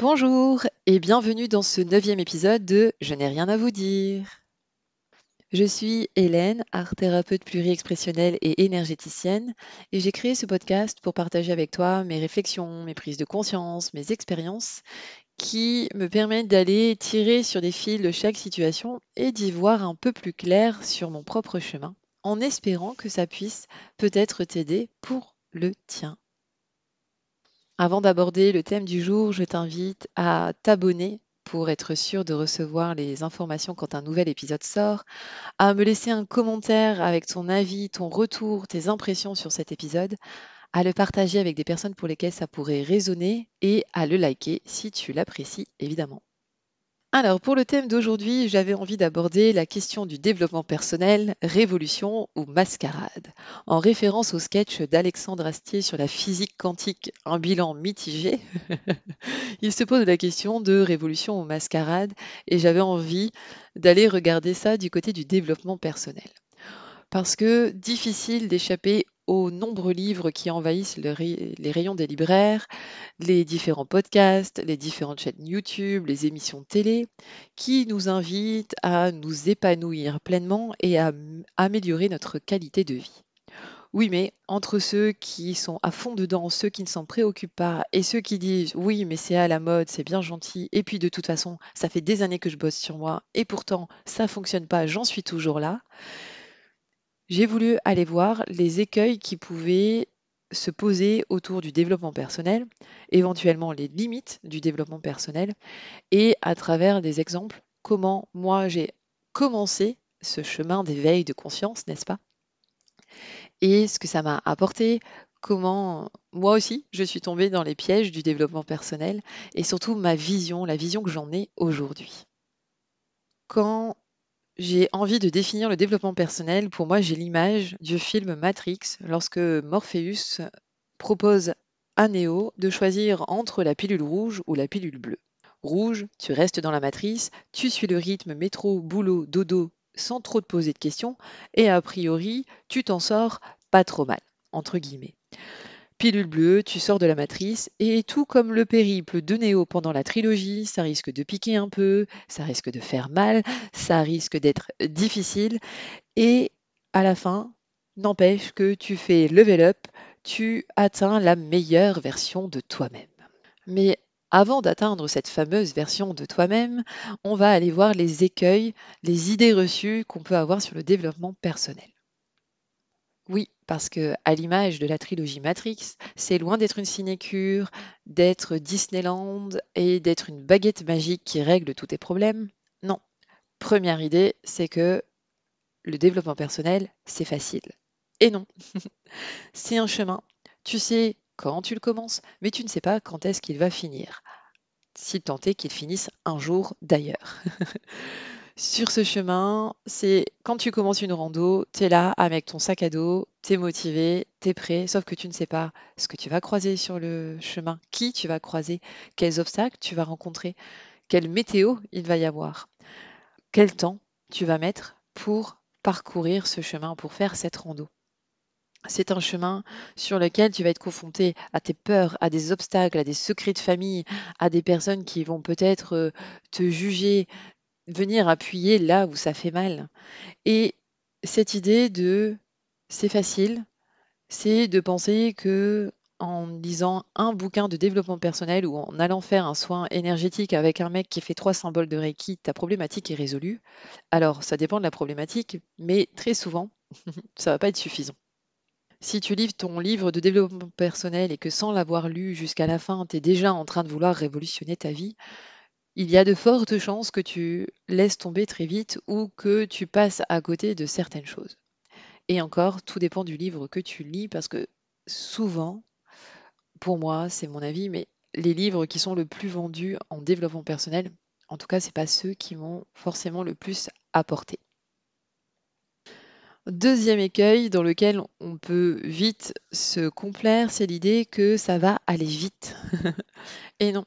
Bonjour et bienvenue dans ce 9e épisode de Je n'ai rien à vous dire. Je suis Hélène, art thérapeute pluriexpressionnelle et énergéticienne, et j'ai créé ce podcast pour partager avec toi mes réflexions, mes prises de conscience, mes expériences qui me permettent d'aller tirer sur des fils de chaque situation et d'y voir un peu plus clair sur mon propre chemin, en espérant que ça puisse peut-être t'aider pour le tien. Avant d'aborder le thème du jour, je t'invite à t'abonner pour être sûr de recevoir les informations quand un nouvel épisode sort, à me laisser un commentaire avec ton avis, ton retour, tes impressions sur cet épisode, à le partager avec des personnes pour lesquelles ça pourrait résonner et à le liker si tu l'apprécies évidemment. Alors, pour le thème d'aujourd'hui, j'avais envie d'aborder la question du développement personnel, révolution ou mascarade, en référence au sketch d'Alexandre Astier sur la physique quantique, un bilan mitigé. Il se pose la question de révolution ou mascarade, et j'avais envie d'aller regarder ça du côté du développement personnel. Parce que difficile d'échapper aux nombreux livres qui envahissent les rayons des libraires, les différents podcasts, les différentes chaînes YouTube, les émissions de télé, qui nous invitent à nous épanouir pleinement et à améliorer notre qualité de vie. Oui, mais entre ceux qui sont à fond dedans, ceux qui ne s'en préoccupent pas, et ceux qui disent oui, mais c'est à la mode, c'est bien gentil, et puis de toute façon, ça fait des années que je bosse sur moi, et pourtant ça fonctionne pas, j'en suis toujours là. J'ai voulu aller voir les écueils qui pouvaient se poser autour du développement personnel, éventuellement les limites du développement personnel, et à travers des exemples, comment moi j'ai commencé ce chemin d'éveil de conscience, n'est-ce pas? Et ce que ça m'a apporté, comment moi aussi je suis tombée dans les pièges du développement personnel, et surtout ma vision, la vision que j'en ai aujourd'hui. Quand j'ai envie de définir le développement personnel, pour moi, j'ai l'image du film Matrix lorsque Morpheus propose à Neo de choisir entre la pilule rouge ou la pilule bleue. Rouge, tu restes dans la matrice, tu suis le rythme métro, boulot, dodo sans trop te poser de questions et a priori, tu t'en sors pas trop mal, entre guillemets. Pilule bleue, tu sors de la matrice, et tout comme le périple de Néo pendant la trilogie, ça risque de piquer un peu, ça risque de faire mal, ça risque d'être difficile, et à la fin, n'empêche que tu fais level up, tu atteins la meilleure version de toi-même. Mais avant d'atteindre cette fameuse version de toi-même, on va aller voir les écueils, les idées reçues qu'on peut avoir sur le développement personnel. Oui, parce que à l'image de la trilogie Matrix, c'est loin d'être une sinécure, d'être Disneyland et d'être une baguette magique qui règle tous tes problèmes. Non. Première idée, c'est que le développement personnel, c'est facile. Et non, c'est un chemin. Tu sais quand tu le commences, mais tu ne sais pas quand est-ce qu'il va finir. Si tant est qu'il finisse un jour d'ailleurs. Sur ce chemin, c'est quand tu commences une rando, tu es là avec ton sac à dos, tu es motivé, tu es prêt, sauf que tu ne sais pas ce que tu vas croiser sur le chemin, qui tu vas croiser, quels obstacles tu vas rencontrer, quelle météo il va y avoir, quel temps tu vas mettre pour parcourir ce chemin, pour faire cette rando. C'est un chemin sur lequel tu vas être confronté à tes peurs, à des obstacles, à des secrets de famille, à des personnes qui vont peut-être te juger, venir appuyer là où ça fait mal. Et cette idée de c'est facile, c'est de penser que en lisant un bouquin de développement personnel ou en allant faire un soin énergétique avec un mec qui fait 3 symboles de Reiki, ta problématique est résolue. Alors, ça dépend de la problématique, mais très souvent, ça va pas être suffisant. Si tu livres ton livre de développement personnel et que sans l'avoir lu jusqu'à la fin, tu es déjà en train de vouloir révolutionner ta vie, il y a de fortes chances que tu laisses tomber très vite ou que tu passes à côté de certaines choses. Et encore, tout dépend du livre que tu lis parce que souvent, pour moi, c'est mon avis, mais les livres qui sont le plus vendus en développement personnel, en tout cas, c'est pas ceux qui m'ont forcément le plus apporté. Deuxième écueil dans lequel on peut vite se complaire, c'est l'idée que ça va aller vite. Et non,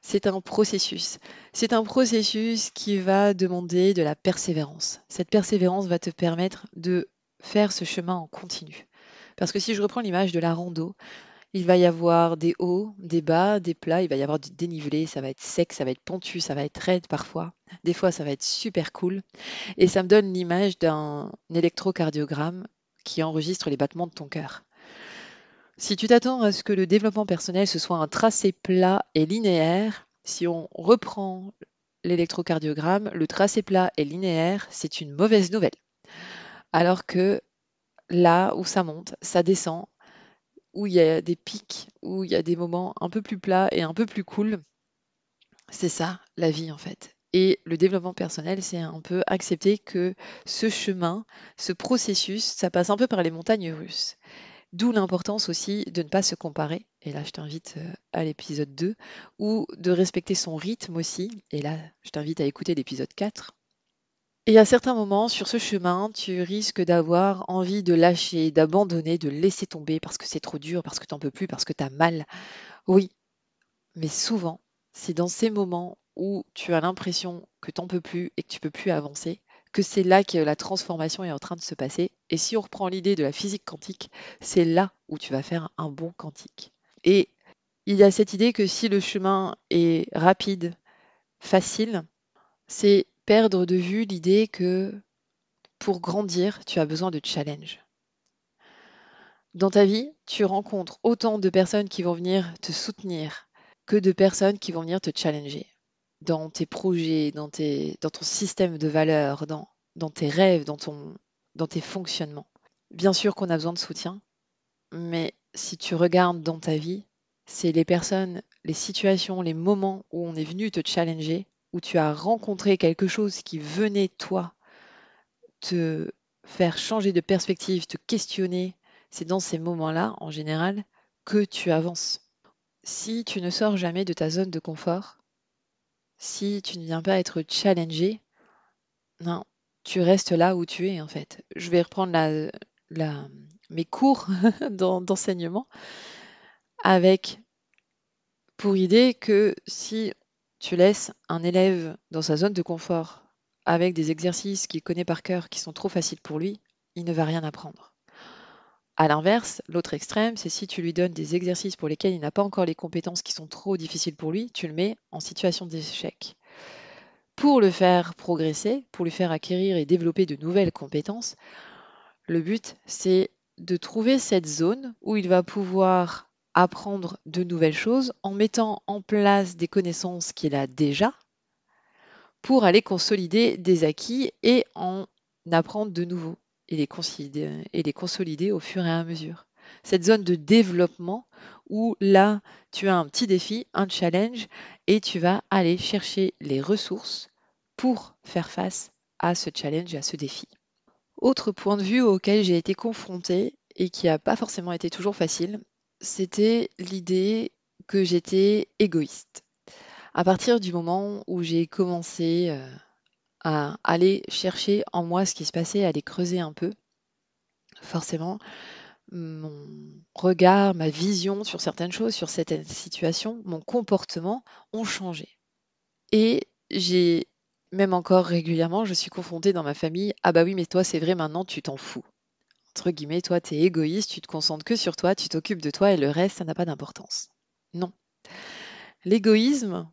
c'est un processus. C'est un processus qui va demander de la persévérance. Cette persévérance va te permettre de faire ce chemin en continu. Parce que si je reprends l'image de la rando, Il va y avoir des hauts, des bas, des plats, il va y avoir du dénivelé, ça va être sec, ça va être pentu, ça va être raide parfois. Des fois, ça va être super cool. Et ça me donne l'image d'un électrocardiogramme qui enregistre les battements de ton cœur. Si tu t'attends à ce que le développement personnel, ce soit un tracé plat et linéaire, si on reprend l'électrocardiogramme, le tracé plat et linéaire, c'est une mauvaise nouvelle. Alors que là où ça monte, ça descend, où il y a des pics, où il y a des moments un peu plus plats et un peu plus cool, c'est ça la vie en fait. Et le développement personnel, c'est un peu accepter que ce chemin, ce processus, ça passe un peu par les montagnes russes. D'où l'importance aussi de ne pas se comparer. Et là, je t'invite à l'épisode 2, ou de respecter son rythme aussi. Et là, je t'invite à écouter l'épisode 4. Et à certains moments sur ce chemin, tu risques d'avoir envie de lâcher, d'abandonner, de laisser tomber parce que c'est trop dur, parce que t'en peux plus, parce que t'as mal. Oui, mais souvent, c'est dans ces moments où tu as l'impression que t'en peux plus et que tu peux plus avancer, que c'est là que la transformation est en train de se passer. Et si on reprend l'idée de la physique quantique, c'est là où tu vas faire un bond quantique. Et il y a cette idée que si le chemin est rapide, facile, c'est perdre de vue l'idée que pour grandir, tu as besoin de challenge. Dans ta vie, tu rencontres autant de personnes qui vont venir te soutenir que de personnes qui vont venir te challenger dans tes projets, dans ton système de valeurs, dans tes rêves, dans tes fonctionnements. Bien sûr qu'on a besoin de soutien, mais si tu regardes dans ta vie, c'est les personnes, les situations, les moments où on est venu te challenger, où tu as rencontré quelque chose qui venait, toi, te faire changer de perspective, te questionner. C'est dans ces moments-là, en général, que tu avances. Si tu ne sors jamais de ta zone de confort, si tu ne viens pas être challengé, non, tu restes là où tu es en fait. Je vais reprendre mes cours d'enseignement avec pour idée que si tu laisses un élève dans sa zone de confort avec des exercices qu'il connaît par cœur qui sont trop faciles pour lui, il ne va rien apprendre. À l'inverse, l'autre extrême, c'est si tu lui donnes des exercices pour lesquels il n'a pas encore les compétences qui sont trop difficiles pour lui, tu le mets en situation d'échec. Pour le faire progresser, pour lui faire acquérir et développer de nouvelles compétences, le but, c'est de trouver cette zone où il va pouvoir apprendre de nouvelles choses en mettant en place des connaissances qu'il a déjà pour aller consolider des acquis et en apprendre de nouveaux et les consolider au fur et à mesure. Cette zone de développement où là, tu as un petit défi, un challenge, et tu vas aller chercher les ressources pour faire face à ce challenge, à ce défi. Autre point de vue auquel j'ai été confrontée et qui n'a pas forcément été toujours facile, c'était l'idée que j'étais égoïste. À partir du moment où j'ai commencé à aller chercher en moi ce qui se passait, à aller creuser un peu, forcément, mon regard, ma vision sur certaines choses, sur certaines situations, mon comportement ont changé. Et j'ai même encore régulièrement, je suis confrontée dans ma famille, ah bah oui, mais toi, c'est vrai, maintenant, tu t'en fous. Entre guillemets, toi, tu es égoïste, tu te concentres que sur toi, tu t'occupes de toi et le reste, ça n'a pas d'importance. Non. L'égoïsme,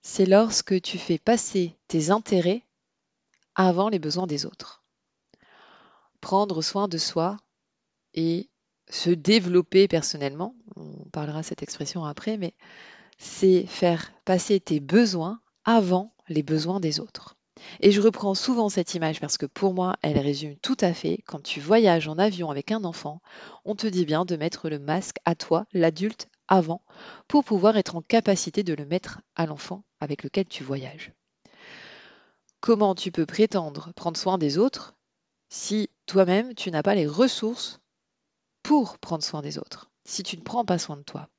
c'est lorsque tu fais passer tes intérêts avant les besoins des autres. Prendre soin de soi et se développer personnellement, on parlera de cette expression après, mais c'est faire passer tes besoins avant les besoins des autres. Et je reprends souvent cette image parce que pour moi, elle résume tout à fait. Quand tu voyages en avion avec un enfant, on te dit bien de mettre le masque à toi, l'adulte, avant, pour pouvoir être en capacité de le mettre à l'enfant avec lequel tu voyages. Comment tu peux prétendre prendre soin des autres si toi-même, tu n'as pas les ressources pour prendre soin des autres, si tu ne prends pas soin de toi?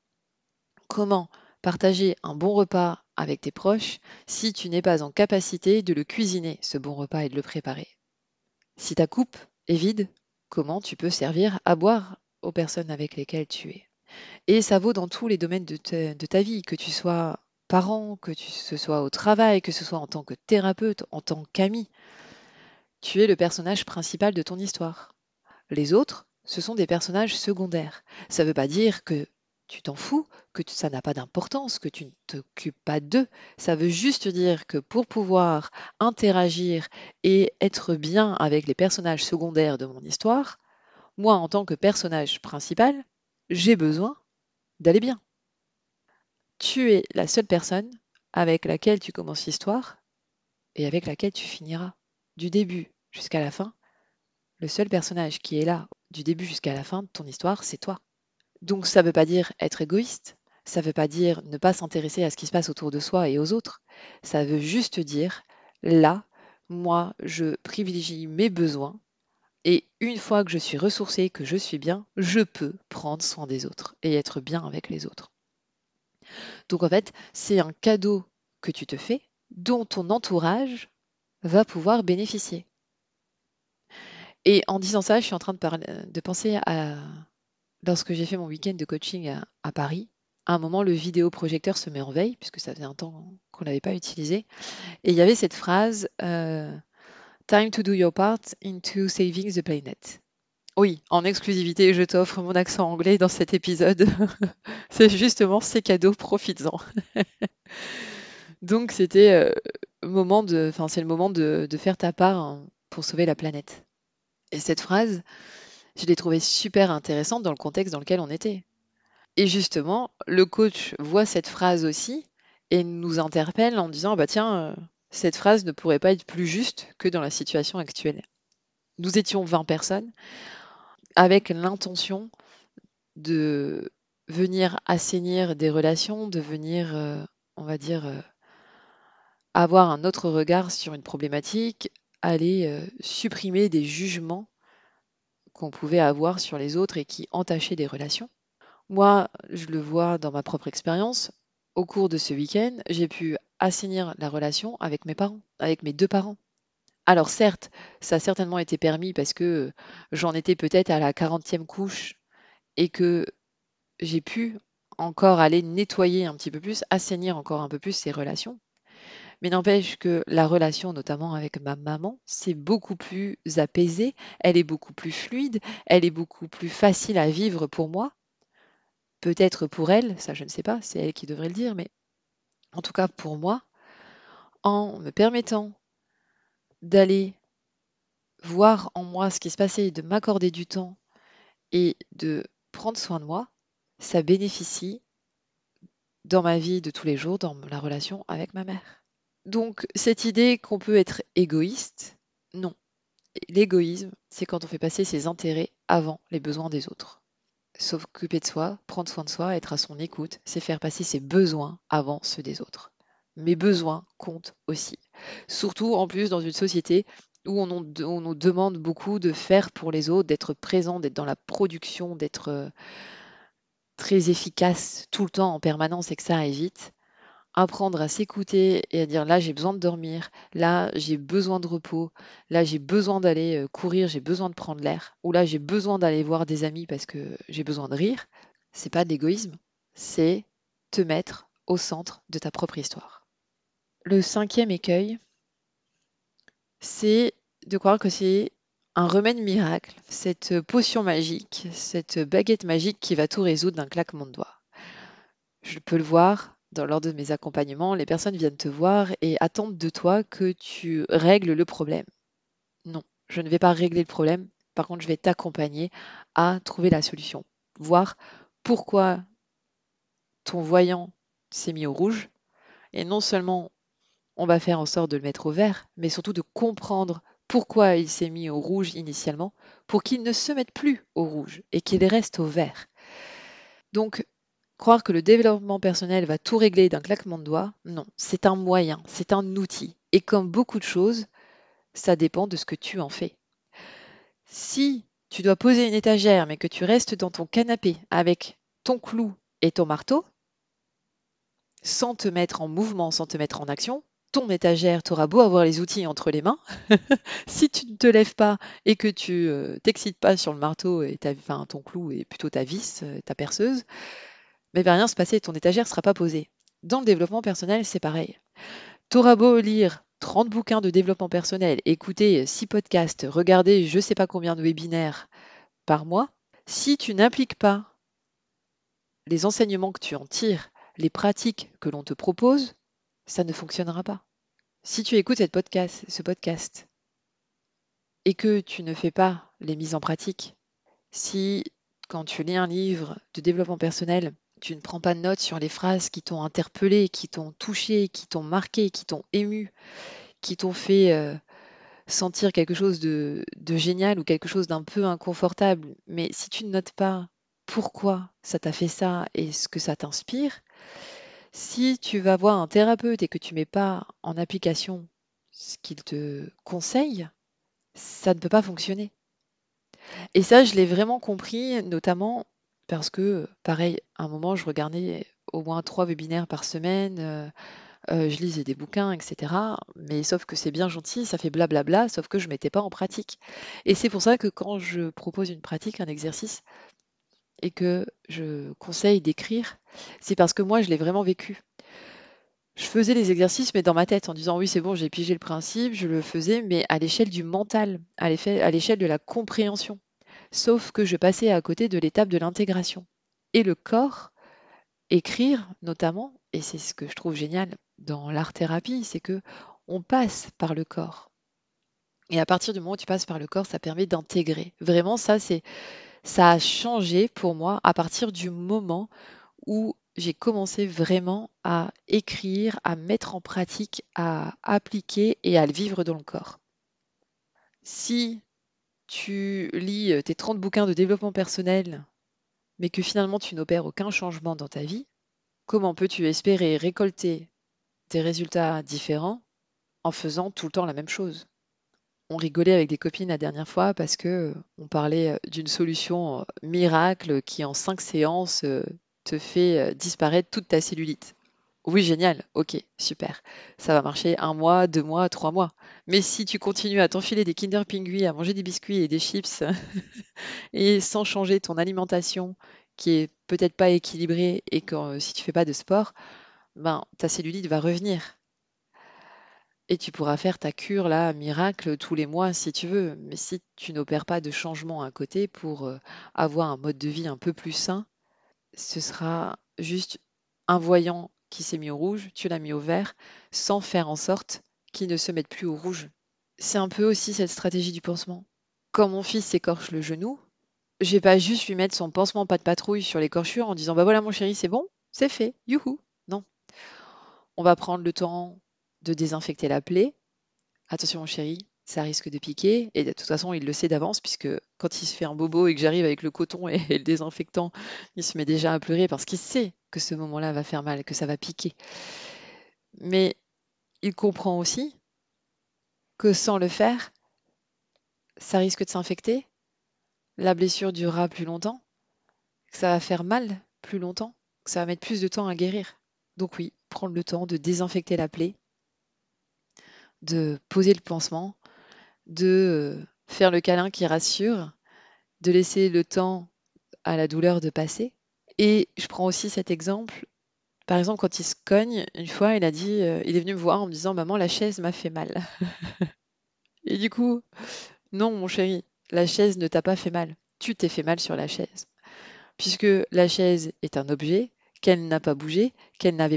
Comment partager un bon repas avec tes proches si tu n'es pas en capacité de le cuisiner, ce bon repas, et de le préparer? Si ta coupe est vide, comment tu peux servir à boire aux personnes avec lesquelles tu es? Et ça vaut dans tous les domaines de ta vie, que tu sois parent, ce soit au travail, que ce soit en tant que thérapeute, en tant qu'ami. Tu es le personnage principal de ton histoire. Les autres, ce sont des personnages secondaires. Ça ne veut pas dire que tu t'en fous, que ça n'a pas d'importance, que tu ne t'occupes pas d'eux. Ça veut juste dire que pour pouvoir interagir et être bien avec les personnages secondaires de mon histoire, moi, en tant que personnage principal, j'ai besoin d'aller bien. Tu es la seule personne avec laquelle tu commences l'histoire et avec laquelle tu finiras. Du début jusqu'à la fin, le seul personnage qui est là du début jusqu'à la fin de ton histoire, c'est toi. Donc ça ne veut pas dire être égoïste, ça ne veut pas dire ne pas s'intéresser à ce qui se passe autour de soi et aux autres. Ça veut juste dire, là, moi, je privilégie mes besoins et une fois que je suis ressourcée, que je suis bien, je peux prendre soin des autres et être bien avec les autres. Donc en fait, c'est un cadeau que tu te fais dont ton entourage va pouvoir bénéficier. Et en disant ça, je suis en train de penser à lorsque j'ai fait mon week-end de coaching à Paris. À un moment, le vidéoprojecteur se met en veille, puisque ça faisait un temps qu'on ne l'avait pas utilisé. Et il y avait cette phrase Time to do your part into saving the planet. Oui, en exclusivité, je t'offre mon accent anglais dans cet épisode. C'est justement ces cadeaux, profites-en. Donc c'était c'est le moment de faire ta part hein, pour sauver la planète. Et cette phrase, je l'ai trouvée super intéressante dans le contexte dans lequel on était. Et justement, le coach voit cette phrase aussi et nous interpelle en disant bah tiens, cette phrase ne pourrait pas être plus juste que dans la situation actuelle. Nous étions 20 personnes avec l'intention de venir assainir des relations, de venir, on va dire, avoir un autre regard sur une problématique, aller supprimer des jugements qu'on pouvait avoir sur les autres et qui entachaient des relations. Moi, je le vois dans ma propre expérience. Au cours de ce week-end, j'ai pu assainir la relation avec mes parents, avec mes deux parents. Alors certes, ça a certainement été permis parce que j'en étais peut-être à la 40e couche et que j'ai pu encore aller nettoyer un petit peu plus, assainir encore un peu plus ces relations. Mais n'empêche que la relation, notamment avec ma maman, c'est beaucoup plus apaisé, elle est beaucoup plus fluide, elle est beaucoup plus facile à vivre pour moi. Peut-être pour elle, ça je ne sais pas, c'est elle qui devrait le dire, mais en tout cas pour moi, en me permettant d'aller voir en moi ce qui se passait, de m'accorder du temps et de prendre soin de moi, ça bénéficie dans ma vie de tous les jours, dans la relation avec ma mère. Donc cette idée qu'on peut être égoïste, non. L'égoïsme, c'est quand on fait passer ses intérêts avant les besoins des autres. S'occuper de soi, prendre soin de soi, être à son écoute, c'est faire passer ses besoins avant ceux des autres. Mes besoins comptent aussi. Surtout en plus dans une société où on nous demande beaucoup de faire pour les autres, d'être présent, d'être dans la production, d'être très efficace tout le temps en permanence et que ça aille vite. Apprendre à s'écouter et à dire là j'ai besoin de dormir, là j'ai besoin de repos, là j'ai besoin d'aller courir, j'ai besoin de prendre l'air, ou là j'ai besoin d'aller voir des amis parce que j'ai besoin de rire, c'est pas de l'égoïsme, c'est te mettre au centre de ta propre histoire. Le cinquième écueil, c'est de croire que c'est un remède miracle, cette potion magique, cette baguette magique qui va tout résoudre d'un claquement de doigts. Je peux le voir lors de mes accompagnements, les personnes viennent te voir et attendent de toi que tu règles le problème. Non, je ne vais pas régler le problème. Par contre, je vais t'accompagner à trouver la solution. Voir pourquoi ton voyant s'est mis au rouge. Et non seulement on va faire en sorte de le mettre au vert, mais surtout de comprendre pourquoi il s'est mis au rouge initialement, pour qu'il ne se mette plus au rouge et qu'il reste au vert. Donc, croire que le développement personnel va tout régler d'un claquement de doigts, non, c'est un moyen, c'est un outil. Et comme beaucoup de choses, ça dépend de ce que tu en fais. Si tu dois poser une étagère, mais que tu restes dans ton canapé avec ton clou et ton marteau, sans te mettre en mouvement, sans te mettre en action, ton étagère, tu auras beau avoir les outils entre les mains, si tu ne te lèves pas et que tu t'excites pas sur le marteau et ton clou et plutôt ta vis, ta perceuse, mais il va rien se passer, ton étagère ne sera pas posée. Dans le développement personnel, c'est pareil. T'auras beau lire 30 bouquins de développement personnel, écouter 6 podcasts, regarder je ne sais pas combien de webinaires par mois, si tu n'appliques pas les enseignements que tu en tires, les pratiques que l'on te propose, ça ne fonctionnera pas. Si tu écoutes ce podcast et que tu ne fais pas les mises en pratique, si quand tu lis un livre de développement personnel, tu ne prends pas de notes sur les phrases qui t'ont interpellé, qui t'ont touché, qui t'ont marqué, qui t'ont ému, qui t'ont fait sentir quelque chose de génial ou quelque chose d'un peu inconfortable, mais si tu ne notes pas pourquoi ça t'a fait ça et ce que ça t'inspire, si tu vas voir un thérapeute et que tu mets pas en application ce qu'il te conseille, ça ne peut pas fonctionner. Et ça, je l'ai vraiment compris, notamment parce que, pareil, à un moment, je regardais au moins 3 webinaires par semaine, je lisais des bouquins, et cetera. Mais sauf que c'est bien gentil, ça fait blablabla, sauf que je mettais pas en pratique. Et c'est pour ça que quand je propose une pratique, un exercice, et que je conseille d'écrire, c'est parce que moi, je l'ai vraiment vécu. Je faisais les exercices, mais dans ma tête, en disant oui, c'est bon, j'ai pigé le principe, je le faisais, mais à l'échelle du mental, à l'échelle de la compréhension. Sauf que je passais à côté de l'étape de l'intégration. Et le corps, écrire notamment, et c'est ce que je trouve génial dans l'art-thérapie, c'est que on passe par le corps. Et à partir du moment où tu passes par le corps, ça permet d'intégrer. Vraiment, ça a changé pour moi à partir du moment où j'ai commencé vraiment à écrire, à mettre en pratique, à appliquer et à le vivre dans le corps. Si tu lis tes 30 bouquins de développement personnel, mais que finalement tu n'opères aucun changement dans ta vie, comment peux-tu espérer récolter des résultats différents en faisant tout le temps la même chose? On rigolait avec des copines la dernière fois parce que on parlait d'une solution miracle qui en 5 séances te fait disparaître toute ta cellulite. Oui, génial, ok, super. Ça va marcher 1 mois, 2 mois, 3 mois. Mais si tu continues à t'enfiler des Kinder Pingui, à manger des biscuits et des chips, et sans changer ton alimentation, qui est peut-être pas équilibrée, et que si tu fais pas de sport, ben ta cellulite va revenir. Et tu pourras faire ta cure là, miracle, tous les mois si tu veux. Mais si tu n'opères pas de changement à côté pour avoir un mode de vie un peu plus sain, ce sera juste un voyant qui s'est mis au rouge, tu l'as mis au vert, sans faire en sorte qu'il ne se mette plus au rouge. C'est un peu aussi cette stratégie du pansement. Quand mon fils s'écorche le genou, je vais pas juste lui mettre son pansement pas de patrouille sur l'écorchure en disant bah voilà mon chéri, c'est bon, c'est fait, youhou. Non, on va prendre le temps de désinfecter la plaie. Attention mon chéri, ça risque de piquer. Et de toute façon, il le sait d'avance, puisque quand il se fait un bobo et que j'arrive avec le coton et, le désinfectant, il se met déjà à pleurer parce qu'il sait que ce moment-là va faire mal, que ça va piquer. Mais il comprend aussi que sans le faire, ça risque de s'infecter, la blessure durera plus longtemps, que ça va faire mal plus longtemps, que ça va mettre plus de temps à guérir. Donc oui, prendre le temps de désinfecter la plaie, de poser le pansement, de faire le câlin qui rassure, de laisser le temps à la douleur de passer. Et je prends aussi cet exemple. Par exemple, quand il se cogne, une fois, il a dit, il est venu me voir en me disant, maman, la chaise m'a fait mal. Et du coup, non, mon chéri, la chaise ne t'a pas fait mal. Tu t'es fait mal sur la chaise. Puisque la chaise est un objet, qu'elle n'a pas bougé, qu'elle n'a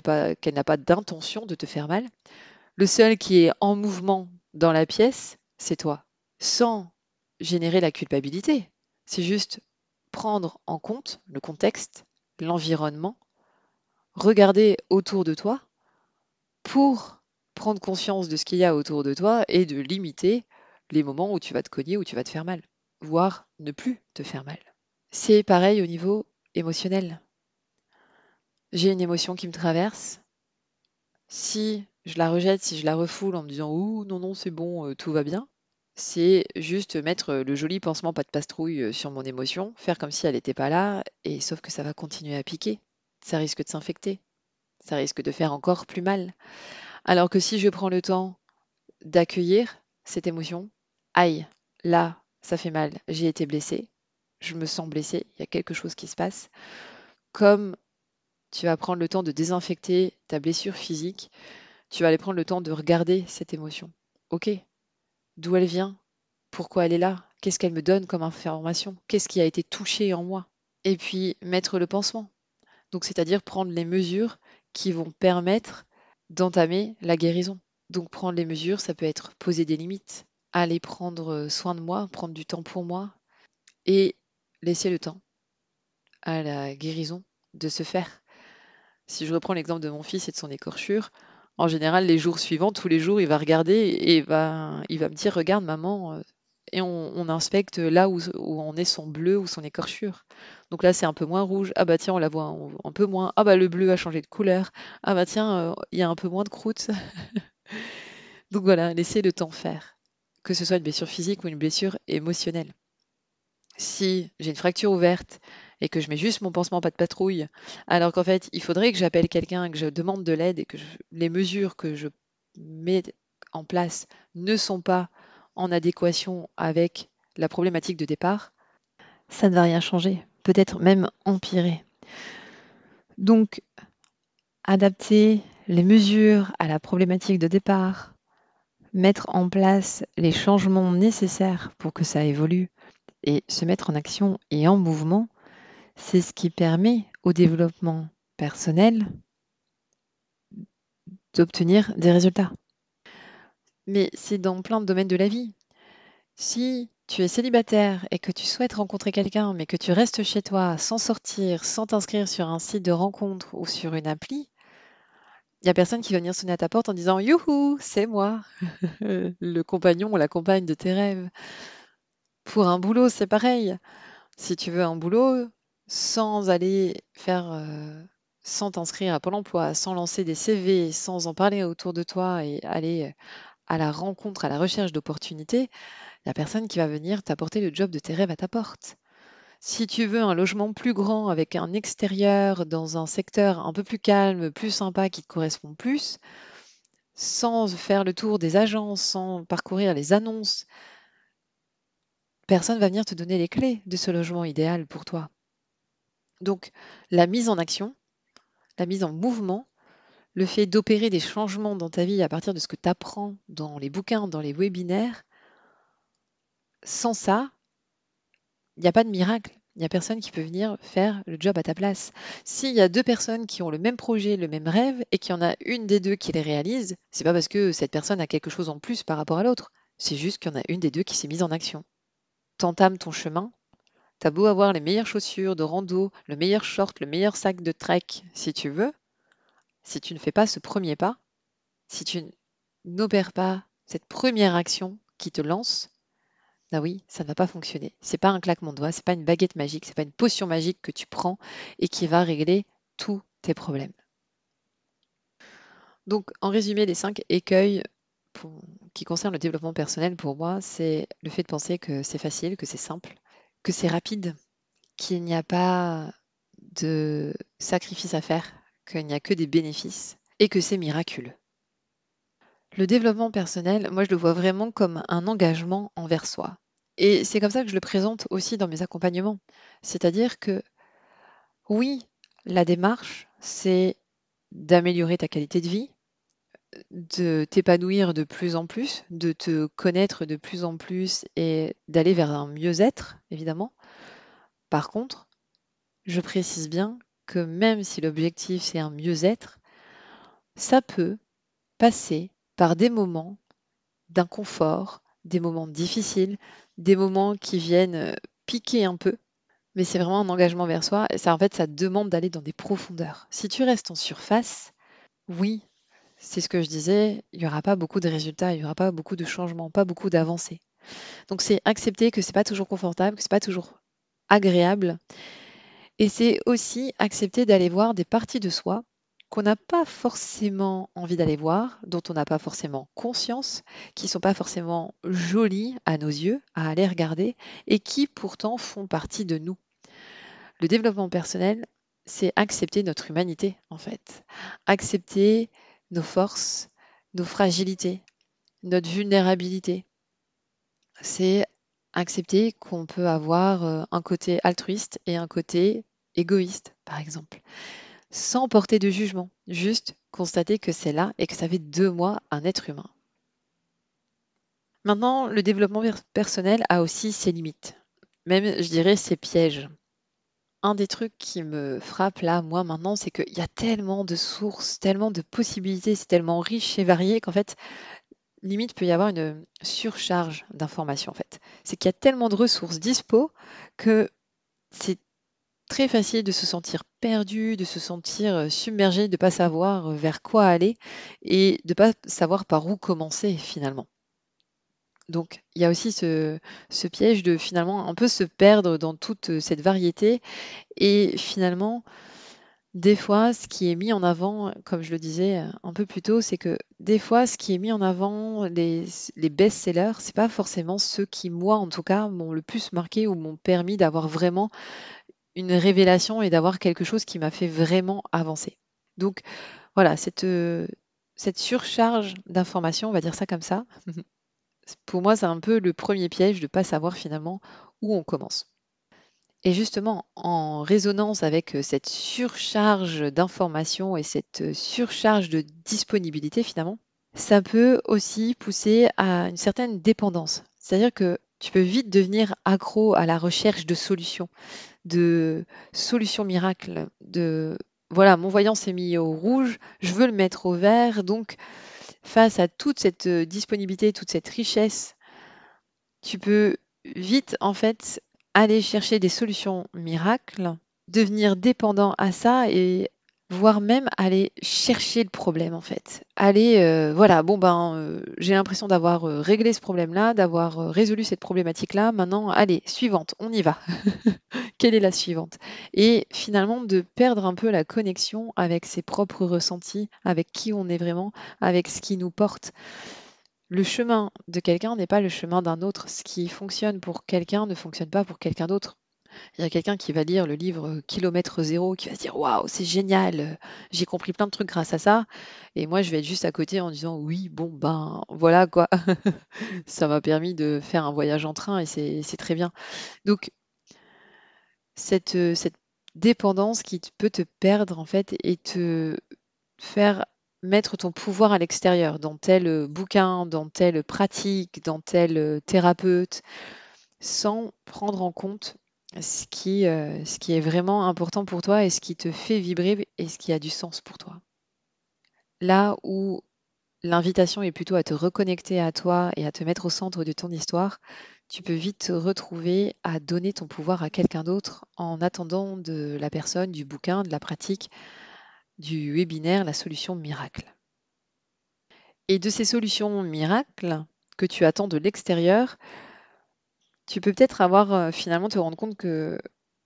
pas d'intention de te faire mal. Le seul qui est en mouvement dans la pièce, c'est toi. Sans générer la culpabilité. C'est juste prendre en compte le contexte, l'environnement, regarder autour de toi pour prendre conscience de ce qu'il y a autour de toi et de limiter les moments où tu vas te cogner, où tu vas te faire mal, voire ne plus te faire mal. C'est pareil au niveau émotionnel. J'ai une émotion qui me traverse. Si je la rejette, si je la refoule en me disant ouh non, non, c'est bon, tout va bien, c'est juste mettre le joli pansement pas de pastrouille sur mon émotion, faire comme si elle n'était pas là, et sauf que ça va continuer à piquer. Ça risque de s'infecter. Ça risque de faire encore plus mal. Alors que si je prends le temps d'accueillir cette émotion, aïe, là, ça fait mal, j'ai été blessée, je me sens blessée, il y a quelque chose qui se passe. Comme tu vas prendre le temps de désinfecter ta blessure physique, tu vas aller prendre le temps de regarder cette émotion. Ok, d'où elle vient? Pourquoi elle est là? Qu'est-ce qu'elle me donne comme information? Qu'est-ce qui a été touché en moi? Et puis mettre le pansement. Donc, c'est-à-dire prendre les mesures qui vont permettre d'entamer la guérison. Donc, prendre les mesures, ça peut être poser des limites, aller prendre soin de moi, prendre du temps pour moi et laisser le temps à la guérison de se faire. Si je reprends l'exemple de mon fils et de son écorchure, en général, les jours suivants, tous les jours, il va regarder et il va me dire: «Regarde maman», et on inspecte là où en est son bleu ou son écorchure. Donc là, c'est un peu moins rouge. Ah bah tiens, on la voit un peu moins. Ah bah le bleu a changé de couleur. Ah bah tiens, il y a un peu moins de croûte. Donc voilà, laisser le temps faire, que ce soit une blessure physique ou une blessure émotionnelle. Si j'ai une fracture ouverte et que je mets juste mon pansement pas de patrouille, alors qu'en fait, il faudrait que j'appelle quelqu'un, que je demande de l'aide et que les mesures que je mets en place ne sont pas en adéquation avec la problématique de départ, ça ne va rien changer, peut-être même empirer. Donc, adapter les mesures à la problématique de départ, mettre en place les changements nécessaires pour que ça évolue et se mettre en action et en mouvement, c'est ce qui permet au développement personnel d'obtenir des résultats. Mais c'est dans plein de domaines de la vie. Si tu es célibataire et que tu souhaites rencontrer quelqu'un, mais que tu restes chez toi sans sortir, sans t'inscrire sur un site de rencontre ou sur une appli, il n'y a personne qui va venir sonner à ta porte en disant «Youhou, c'est moi, le compagnon ou la compagne de tes rêves». Pour un boulot, c'est pareil. Si tu veux un boulot, sans aller faire, sans t'inscrire à Pôle emploi, sans lancer des CV, sans en parler autour de toi et aller à la rencontre, à la recherche d'opportunités, il n'y a personne qui va venir t'apporter le job de tes rêves à ta porte. Si tu veux un logement plus grand avec un extérieur dans un secteur un peu plus calme, plus sympa, qui te correspond plus, sans faire le tour des agences, sans parcourir les annonces, personne va venir te donner les clés de ce logement idéal pour toi. Donc, la mise en action, la mise en mouvement, le fait d'opérer des changements dans ta vie à partir de ce que tu apprends dans les bouquins, dans les webinaires, sans ça, il n'y a pas de miracle. Il n'y a personne qui peut venir faire le job à ta place. S'il y a deux personnes qui ont le même projet, le même rêve, et qu'il y en a une des deux qui les réalise, c'est pas parce que cette personne a quelque chose en plus par rapport à l'autre. C'est juste qu'il y en a une des deux qui s'est mise en action. T'entames ton chemin, t'as beau avoir les meilleures chaussures de rando, le meilleur short, le meilleur sac de trek, si tu veux, si tu ne fais pas ce premier pas, si tu n'opères pas cette première action qui te lance, bah oui, ça ne va pas fonctionner. C'est pas un claquement de doigts, c'est pas une baguette magique, c'est pas une potion magique que tu prends et qui va régler tous tes problèmes. Donc, en résumé, les 5 écueils qui concernent le développement personnel pour moi, c'est le fait de penser que c'est facile, que c'est simple, que c'est rapide, qu'il n'y a pas de sacrifice à faire, qu'il n'y a que des bénéfices et que c'est miraculeux. Le développement personnel, moi, je le vois vraiment comme un engagement envers soi. Et c'est comme ça que je le présente aussi dans mes accompagnements. C'est-à-dire que oui, la démarche, c'est d'améliorer ta qualité de vie, de t'épanouir de plus en plus, de te connaître de plus en plus et d'aller vers un mieux-être, évidemment. Par contre, je précise bien que même si l'objectif c'est un mieux-être, ça peut passer par des moments d'inconfort, des moments difficiles, des moments qui viennent piquer un peu, mais c'est vraiment un engagement vers soi et ça, en fait, ça demande d'aller dans des profondeurs. Si tu restes en surface, oui, c'est ce que je disais, il n'y aura pas beaucoup de résultats, il n'y aura pas beaucoup de changements, pas beaucoup d'avancées. Donc c'est accepter que c'est pas toujours confortable, que c'est pas toujours agréable et c'est aussi accepter d'aller voir des parties de soi qu'on n'a pas forcément envie d'aller voir, dont on n'a pas forcément conscience, qui sont pas forcément jolies à nos yeux, à aller regarder, et qui pourtant font partie de nous. Le développement personnel, c'est accepter notre humanité, en fait. Accepter nos forces, nos fragilités, notre vulnérabilité. C'est accepter qu'on peut avoir un côté altruiste et un côté égoïste, par exemple, sans porter de jugement, juste constater que c'est là et que ça fait de moi un être humain. Maintenant, le développement personnel a aussi ses limites, même je dirais ses pièges. un des trucs qui me frappe là, moi maintenant, c'est qu'il y a tellement de sources, tellement de possibilités, c'est tellement riche et varié qu'en fait, limite, peut y avoir une surcharge d'informations en fait. C'est qu'il y a tellement de ressources dispo que c'est très facile de se sentir perdu, de se sentir submergé, de ne pas savoir vers quoi aller et de ne pas savoir par où commencer finalement. Donc, il y a aussi ce piège de finalement un peu se perdre dans toute cette variété et finalement, des fois, ce qui est mis en avant, comme je le disais un peu plus tôt, c'est que des fois, ce qui est mis en avant, les best-sellers, c'est pas forcément ceux qui, moi en tout cas, m'ont le plus marqué ou m'ont permis d'avoir vraiment une révélation et d'avoir quelque chose qui m'a fait vraiment avancer. Donc voilà, cette surcharge d'informations, on va dire ça comme ça, pour moi, c'est un peu le premier piège de ne pas savoir finalement où on commence. Et justement, en résonance avec cette surcharge d'informations et cette surcharge de disponibilité finalement, ça peut aussi pousser à une certaine dépendance. C'est-à-dire que tu peux vite devenir accro à la recherche de solutions miracles, de voilà, mon voyant s'est mis au rouge, je veux le mettre au vert, donc face à toute cette disponibilité, toute cette richesse, tu peux vite en fait aller chercher des solutions miracles, devenir dépendant à ça et voire même aller chercher le problème en fait. Aller, voilà, bon ben, j'ai l'impression d'avoir réglé ce problème-là, d'avoir résolu cette problématique-là. Maintenant, allez, suivante, on y va. Quelle est la suivante? Et finalement, de perdre un peu la connexion avec ses propres ressentis, avec qui on est vraiment, avec ce qui nous porte. Le chemin de quelqu'un n'est pas le chemin d'un autre. Ce qui fonctionne pour quelqu'un ne fonctionne pas pour quelqu'un d'autre. Il y a quelqu'un qui va lire le livre Kilomètre zéro, qui va se dire waouh, c'est génial, j'ai compris plein de trucs grâce à ça. Et moi, je vais être juste à côté en disant oui, bon, ben voilà quoi, ça m'a permis de faire un voyage en train et c'est très bien. Donc, cette dépendance qui peut te perdre en fait et te faire mettre ton pouvoir à l'extérieur, dans tel bouquin, dans telle pratique, dans tel thérapeute, sans prendre en compte ce qui est vraiment important pour toi et ce qui te fait vibrer et ce qui a du sens pour toi. Là où l'invitation est plutôt à te reconnecter à toi et à te mettre au centre de ton histoire, tu peux vite te retrouver à donner ton pouvoir à quelqu'un d'autre en attendant de la personne, du bouquin, de la pratique, du webinaire, la solution miracle. Et de ces solutions miracles que tu attends de l'extérieur, tu peux peut-être avoir finalement te rendre compte que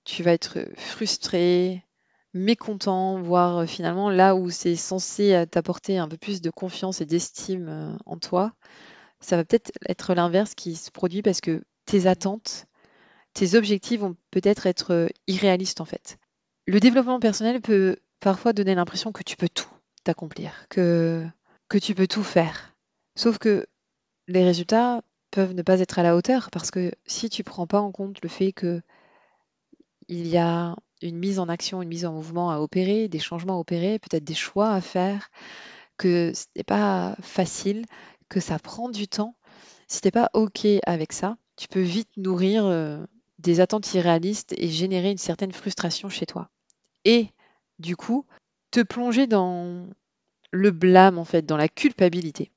tu vas être frustré, mécontent, voire finalement là où c'est censé t'apporter un peu plus de confiance et d'estime en toi, ça va peut-être être l'inverse qui se produit parce que tes attentes, tes objectifs vont peut-être être irréalistes en fait. Le développement personnel peut parfois donner l'impression que tu peux tout t'accomplir, que tu peux tout faire. Sauf que les résultats peuvent ne pas être à la hauteur parce que si tu prends pas en compte le fait que il y a une mise en action, une mise en mouvement à opérer, des changements à opérer, peut-être des choix à faire, que ce n'est pas facile, que ça prend du temps. Si t'es pas OK avec ça, tu peux vite nourrir des attentes irréalistes et générer une certaine frustration chez toi. Et du coup, te plonger dans le blâme, en fait, dans la culpabilité.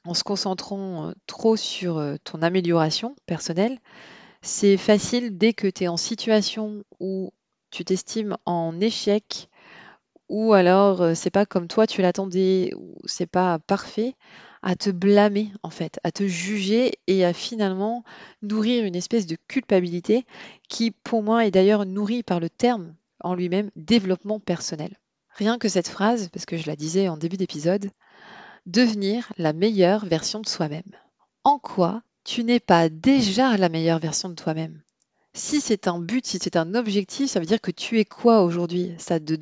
En se concentrant trop sur ton amélioration personnelle, c'est facile dès que tu es en situation où tu t'estimes en échec ou alors c'est pas comme toi tu l'attendais ou c'est pas parfait, à te blâmer en fait, à te juger et à finalement nourrir une espèce de culpabilité qui pour moi est d'ailleurs nourrie par le terme en lui-même développement personnel. Rien que cette phrase, parce que je la disais en début d'épisode, devenir la meilleure version de soi-même. En quoi tu n'es pas déjà la meilleure version de toi-même? Si c'est un but, si c'est un objectif, ça veut dire que tu es quoi aujourd'hui? Ça te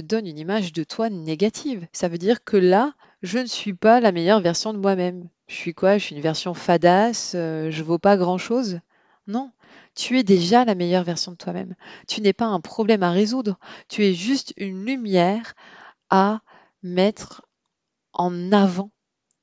donne une image de toi négative. Ça veut dire que là, je ne suis pas la meilleure version de moi-même. Je suis quoi? Je suis une version fadasse, je vaux pas grand-chose? Non, tu es déjà la meilleure version de toi-même. Tu n'es pas un problème à résoudre, tu es juste une lumière à mettre en avant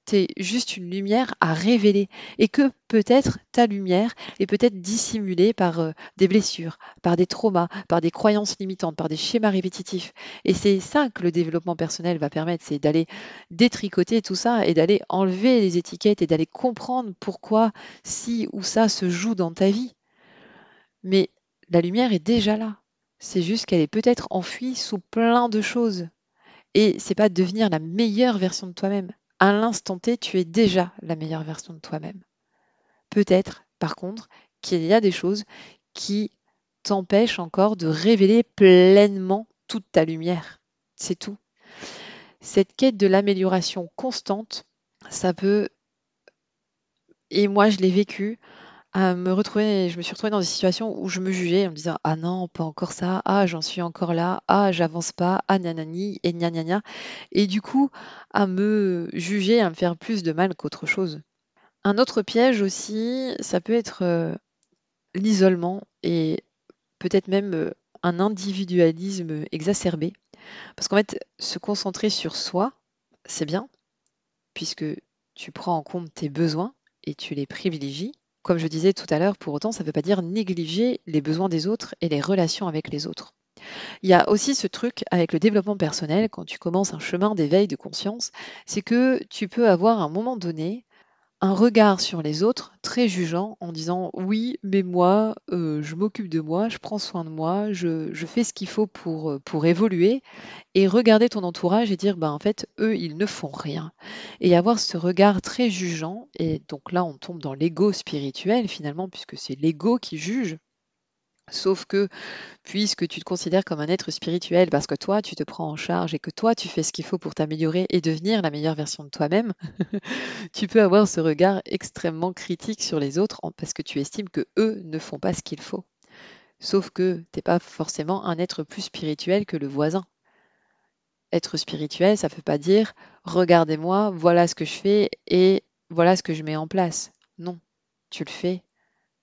tu es juste une lumière à révéler et que peut-être ta lumière est peut-être dissimulée par des blessures, par des traumas, par des croyances limitantes, par des schémas répétitifs. Et c'est ça que le développement personnel va permettre, c'est d'aller détricoter tout ça et d'aller enlever les étiquettes et d'aller comprendre pourquoi ci ou ça se joue dans ta vie. Mais la lumière est déjà là. C'est juste qu'elle est peut-être enfouie sous plein de choses. Et c'est pas devenir la meilleure version de toi-même. À l'instant T, tu es déjà la meilleure version de toi-même. Peut-être, par contre, qu'il y a des choses qui t'empêchent encore de révéler pleinement toute ta lumière. C'est tout. Cette quête de l'amélioration constante, ça peut, et moi je l'ai vécu, je me suis retrouvée dans des situations où je me jugeais en me disant: «Ah non, pas encore ça. Ah, j'en suis encore là. Ah, j'avance pas. Ah, nanani et gna gna gna» et du coup, à me juger, à me faire plus de mal qu'autre chose. Un autre piège aussi, ça peut être, l'isolement et peut-être même, un individualisme exacerbé. Parce qu'en fait, se concentrer sur soi, c'est bien, puisque tu prends en compte tes besoins et tu les privilégies. Comme je disais tout à l'heure, pour autant, ça ne veut pas dire négliger les besoins des autres et les relations avec les autres. Il y a aussi ce truc avec le développement personnel, quand tu commences un chemin d'éveil de conscience, c'est que tu peux avoir à un moment donné un regard sur les autres très jugeant en disant: «Oui, mais moi, je m'occupe de moi, je prends soin de moi, je fais ce qu'il faut pour évoluer» et regarder ton entourage et dire: «Ben, en fait, eux, ils ne font rien» et avoir ce regard très jugeant et donc là, on tombe dans l'ego spirituel finalement puisque c'est l'ego qui juge. Sauf que puisque tu te considères comme un être spirituel parce que toi, tu te prends en charge et que toi, tu fais ce qu'il faut pour t'améliorer et devenir la meilleure version de toi-même, tu peux avoir ce regard extrêmement critique sur les autres parce que tu estimes que eux ne font pas ce qu'il faut. Sauf que tu n'es pas forcément un être plus spirituel que le voisin. Être spirituel, ça ne veut pas dire regardez-moi, voilà ce que je fais et voilà ce que je mets en place. Non, tu le fais,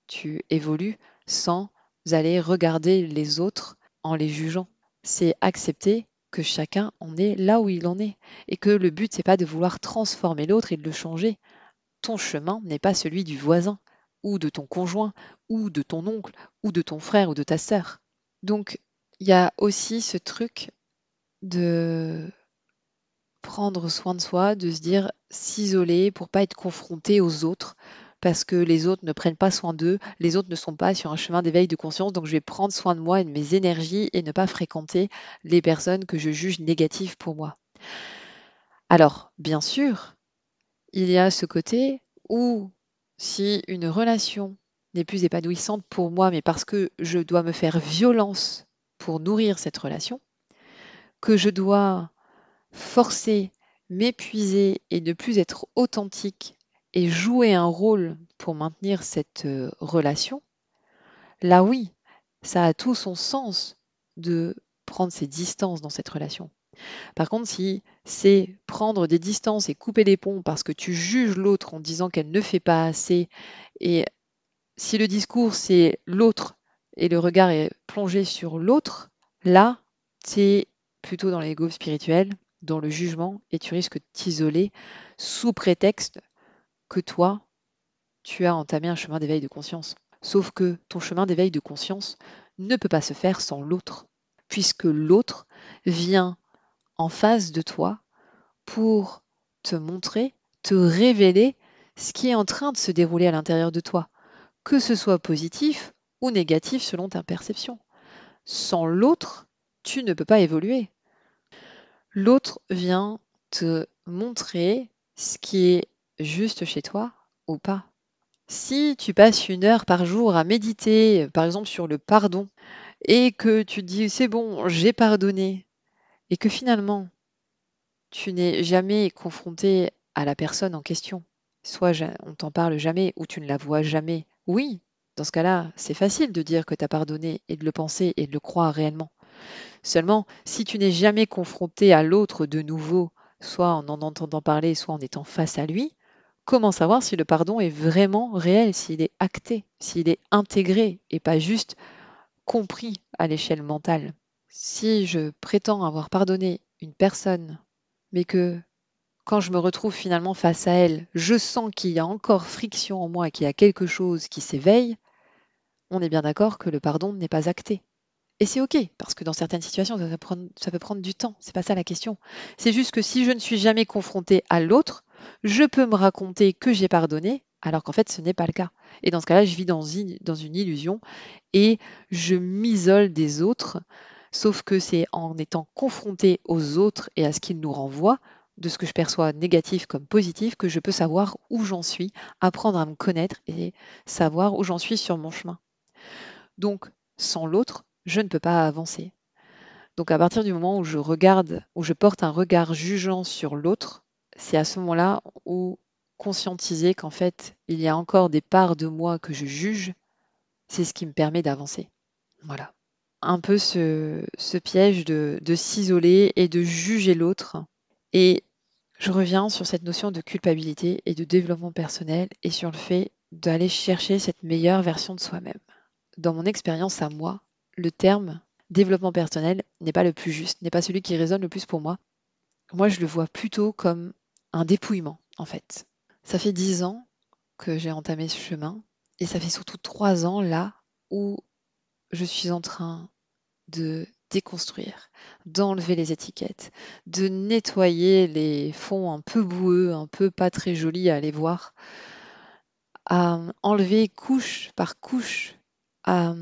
tu évolues sans aller regarder les autres en les jugeant. C'est accepter que chacun en est là où il en est et que le but, c'est pas de vouloir transformer l'autre et de le changer. Ton chemin n'est pas celui du voisin ou de ton conjoint ou de ton oncle ou de ton frère ou de ta sœur. Donc, il y a aussi ce truc de prendre soin de soi, de se dire s'isoler pour pas être confronté aux autres parce que les autres ne prennent pas soin d'eux, les autres ne sont pas sur un chemin d'éveil de conscience, donc je vais prendre soin de moi et de mes énergies et ne pas fréquenter les personnes que je juge négatives pour moi. Alors, bien sûr, il y a ce côté où si une relation n'est plus épanouissante pour moi, mais parce que je dois me faire violence pour nourrir cette relation, que je dois forcer, m'épuiser et ne plus être authentique et jouer un rôle pour maintenir cette relation, là oui, ça a tout son sens de prendre ses distances dans cette relation. Par contre, si c'est prendre des distances et couper les ponts parce que tu juges l'autre en disant qu'elle ne fait pas assez, et si le discours c'est l'autre et le regard est plongé sur l'autre, là, c'est plutôt dans l'ego spirituel, dans le jugement, et tu risques de t'isoler sous prétexte que toi, tu as entamé un chemin d'éveil de conscience. Sauf que ton chemin d'éveil de conscience ne peut pas se faire sans l'autre, puisque l'autre vient en face de toi pour te montrer, te révéler ce qui est en train de se dérouler à l'intérieur de toi, que ce soit positif ou négatif selon ta perception. Sans l'autre, tu ne peux pas évoluer. L'autre vient te montrer ce qui est juste chez toi ou pas. Si tu passes 1 heure par jour à méditer, par exemple sur le pardon, et que tu te dis c'est bon, j'ai pardonné, et que finalement tu n'es jamais confronté à la personne en question, soit on t'en parle jamais ou tu ne la vois jamais, oui, dans ce cas-là, c'est facile de dire que tu as pardonné et de le penser et de le croire réellement. Seulement, si tu n'es jamais confronté à l'autre de nouveau, soit en entendant parler, soit en étant face à lui, comment savoir si le pardon est vraiment réel, s'il est acté, s'il est intégré et pas juste compris à l'échelle mentale? Si je prétends avoir pardonné une personne, mais que quand je me retrouve finalement face à elle, je sens qu'il y a encore friction en moi et qu'il y a quelque chose qui s'éveille, on est bien d'accord que le pardon n'est pas acté. Et c'est OK, parce que dans certaines situations, ça peut prendre du temps. C'est pas ça la question. C'est juste que si je ne suis jamais confrontée à l'autre, je peux me raconter que j'ai pardonné, alors qu'en fait, ce n'est pas le cas. Et dans ce cas-là, je vis dans une illusion et je m'isole des autres. Sauf que c'est en étant confrontée aux autres et à ce qu'ils nous renvoient, de ce que je perçois négatif comme positif, que je peux savoir où j'en suis, apprendre à me connaître et savoir où j'en suis sur mon chemin. Donc, sans l'autre, je ne peux pas avancer. Donc, à partir du moment où je regarde, où je porte un regard jugeant sur l'autre, c'est à ce moment-là où conscientiser qu'en fait, il y a encore des parts de moi que je juge, c'est ce qui me permet d'avancer. Voilà. Un peu ce piège de s'isoler et de juger l'autre. Et je reviens sur cette notion de culpabilité et de développement personnel et sur le fait d'aller chercher cette meilleure version de soi-même. Dans mon expérience à moi, le terme développement personnel n'est pas le plus juste, n'est pas celui qui résonne le plus pour moi. Moi, je le vois plutôt comme un dépouillement, en fait. Ça fait 10 ans que j'ai entamé ce chemin et ça fait surtout 3 ans là où je suis en train de déconstruire, d'enlever les étiquettes, de nettoyer les fonds un peu boueux, un peu pas très jolis à aller voir, à enlever couche par couche, à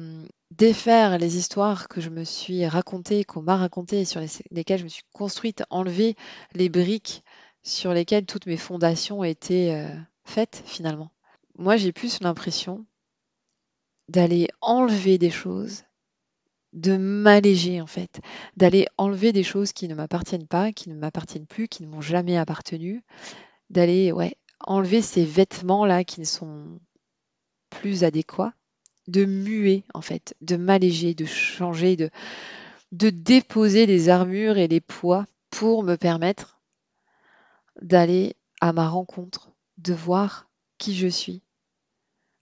défaire les histoires que je me suis racontées, qu'on m'a racontées, sur lesquelles je me suis construite, enlever les briques sur lesquelles toutes mes fondations étaient faites finalement. Moi, j'ai plus l'impression d'aller enlever des choses, de m'alléger en fait, d'aller enlever des choses qui ne m'appartiennent pas, qui ne m'appartiennent plus, qui ne m'ont jamais appartenu, d'aller enlever ces vêtements-là qui ne sont plus adéquats, de muer en fait, de m'alléger, de changer, de déposer les armures et les poids pour me permettre d'aller à ma rencontre, de voir qui je suis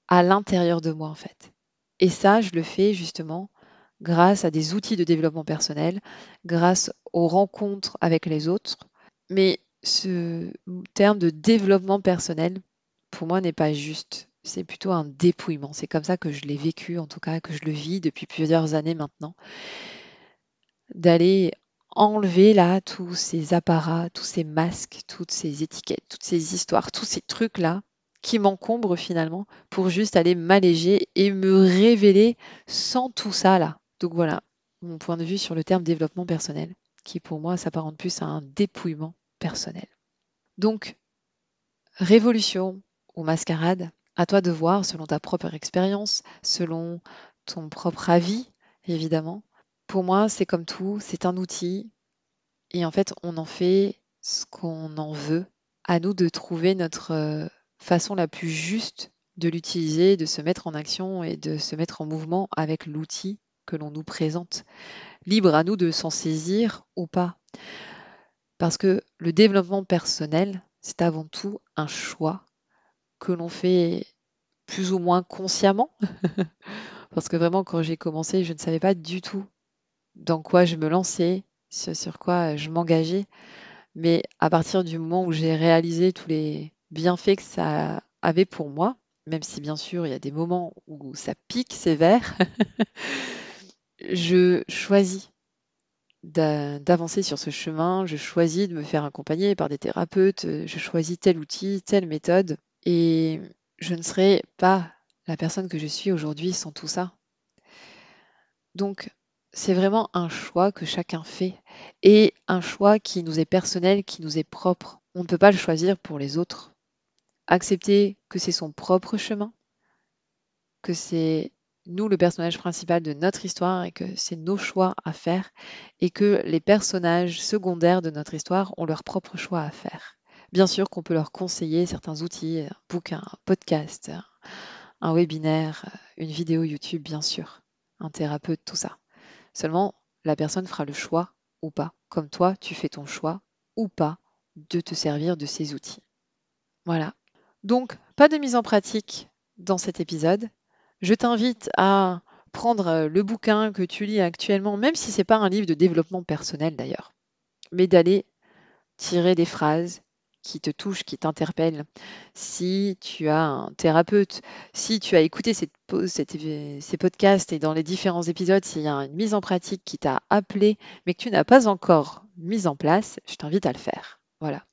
à l'intérieur de moi en fait. Et ça, je le fais justement grâce à des outils de développement personnel, grâce aux rencontres avec les autres. Mais ce terme de développement personnel, pour moi, n'est pas juste. C'est plutôt un dépouillement. C'est comme ça que je l'ai vécu, en tout cas, que je le vis depuis plusieurs années maintenant. D'aller enlever là tous ces apparats, tous ces masques, toutes ces étiquettes, toutes ces histoires, tous ces trucs-là qui m'encombrent finalement pour juste aller m'alléger et me révéler sans tout ça là. Donc voilà, mon point de vue sur le terme développement personnel, qui pour moi s'apparente plus à un dépouillement personnel. Donc, révolution ou mascarade, à toi de voir selon ta propre expérience, selon ton propre avis, évidemment. Pour moi, c'est comme tout, c'est un outil et en fait, on en fait ce qu'on en veut. À nous de trouver notre façon la plus juste de l'utiliser, de se mettre en action et de se mettre en mouvement avec l'outil que l'on nous présente. Libre à nous de s'en saisir ou pas. Parce que le développement personnel, c'est avant tout un choix que l'on fait plus ou moins consciemment. Parce que vraiment, quand j'ai commencé, je ne savais pas du tout dans quoi je me lançais, sur quoi je m'engageais. Mais à partir du moment où j'ai réalisé tous les bienfaits que ça avait pour moi, même si bien sûr il y a des moments où ça pique sévère, je choisis d'avancer sur ce chemin, je choisis de me faire accompagner par des thérapeutes, je choisis tel outil, telle méthode, et je ne serais pas la personne que je suis aujourd'hui sans tout ça. Donc, c'est vraiment un choix que chacun fait et un choix qui nous est personnel, qui nous est propre. On ne peut pas le choisir pour les autres. Accepter que c'est son propre chemin, que c'est nous le personnage principal de notre histoire et que c'est nos choix à faire et que les personnages secondaires de notre histoire ont leur propre choix à faire. Bien sûr qu'on peut leur conseiller certains outils, un bouquin, un podcast, un webinaire, une vidéo YouTube, bien sûr, un thérapeute, tout ça. Seulement, la personne fera le choix ou pas, comme toi, tu fais ton choix ou pas de te servir de ces outils. Voilà. Donc, pas de mise en pratique dans cet épisode. Je t'invite à prendre le bouquin que tu lis actuellement, même si ce n'est pas un livre de développement personnel d'ailleurs, mais d'aller tirer des phrases qui te touche, qui t'interpelle, si tu as un thérapeute, si tu as écouté ces podcasts et dans les différents épisodes, s'il y a une mise en pratique qui t'a appelé, mais que tu n'as pas encore mise en place, je t'invite à le faire. Voilà.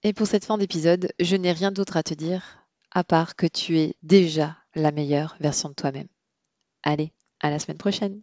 Et pour cette fin d'épisode, je n'ai rien d'autre à te dire, à part que tu es déjà la meilleure version de toi-même. Allez, à la semaine prochaine.